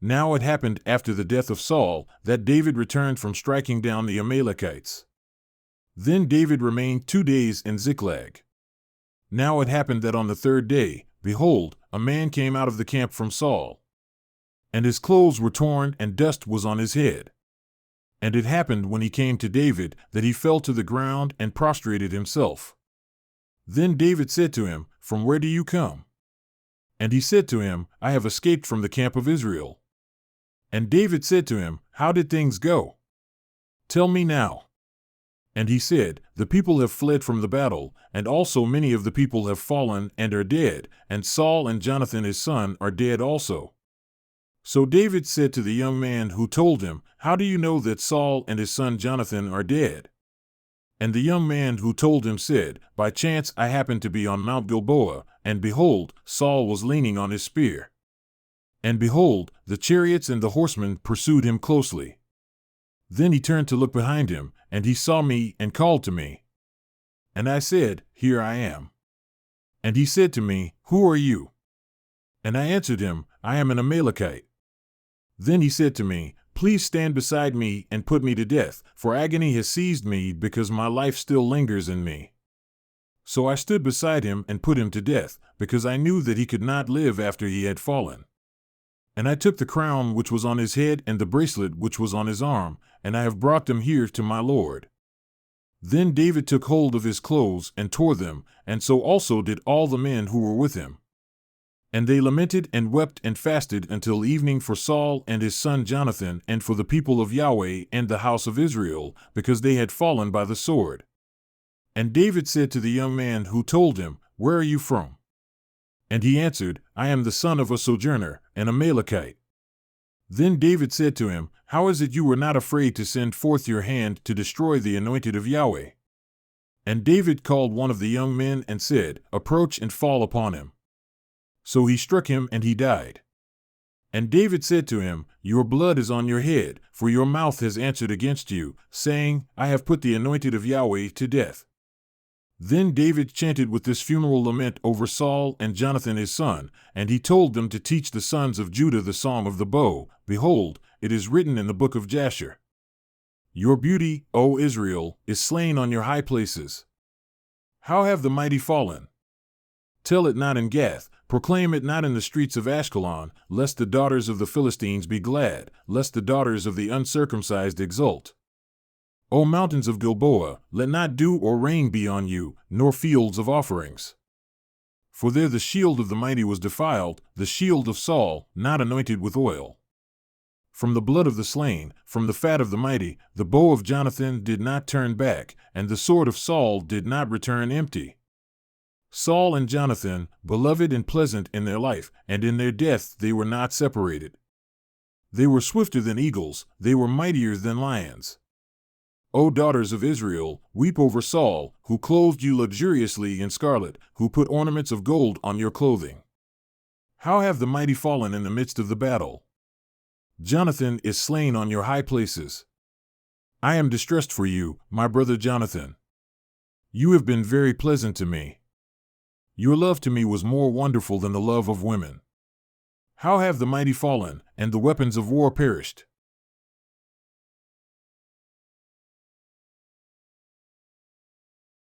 Now it happened after the death of Saul that David returned from striking down the Amalekites. Then David remained 2 days in Ziklag. Now it happened that on the third day, behold, a man came out of the camp from Saul. And his clothes were torn and dust was on his head. And it happened when he came to David that he fell to the ground and prostrated himself. Then David said to him, "From where do you come?" And he said to him, "I have escaped from the camp of Israel." And David said to him, "How did things go? Tell me now." And he said, "The people have fled from the battle, and also many of the people have fallen and are dead, and Saul and Jonathan his son are dead also." So David said to the young man who told him, "How do you know that Saul and his son Jonathan are dead?" And the young man who told him said, "By chance I happened to be on Mount Gilboa, and behold, Saul was leaning on his spear. And behold, the chariots and the horsemen pursued him closely. Then he turned to look behind him, and he saw me and called to me. And I said, 'Here I am.' And he said to me, 'Who are you?' And I answered him, 'I am an Amalekite.' Then he said to me, 'Please stand beside me and put me to death, for agony has seized me because my life still lingers in me.' So I stood beside him and put him to death, because I knew that he could not live after he had fallen. And I took the crown which was on his head and the bracelet which was on his arm, and I have brought them here to my lord." Then David took hold of his clothes and tore them, and so also did all the men who were with him. And they lamented and wept and fasted until evening for Saul and his son Jonathan and for the people of Yahweh and the house of Israel, because they had fallen by the sword. And David said to the young man who told him, "Where are you from?" And he answered, "I am the son of a sojourner, an Amalekite." Then David said to him, "How is it you were not afraid to send forth your hand to destroy the anointed of Yahweh?" And David called one of the young men and said, "Approach and fall upon him." So he struck him and he died. And David said to him, "Your blood is on your head, for your mouth has answered against you, saying, 'I have put the anointed of Yahweh to death.'" Then David chanted with this funeral lament over Saul and Jonathan his son, and he told them to teach the sons of Judah the song of the bow. Behold, it is written in the book of Jasher, "Your beauty, O Israel, is slain on your high places. How have the mighty fallen? Tell it not in Gath, proclaim it not in the streets of Ashkelon, lest the daughters of the Philistines be glad, lest the daughters of the uncircumcised exult. O mountains of Gilboa, let not dew or rain be on you, nor fields of offerings. For there the shield of the mighty was defiled, the shield of Saul, not anointed with oil. From the blood of the slain, from the fat of the mighty, the bow of Jonathan did not turn back, and the sword of Saul did not return empty. Saul and Jonathan, beloved and pleasant in their life, and in their death they were not separated. They were swifter than eagles, they were mightier than lions. O daughters of Israel, weep over Saul, who clothed you luxuriously in scarlet, who put ornaments of gold on your clothing. How have the mighty fallen in the midst of the battle? Jonathan is slain on your high places. I am distressed for you, my brother Jonathan. You have been very pleasant to me. Your love to me was more wonderful than the love of women. How have the mighty fallen, and the weapons of war perished?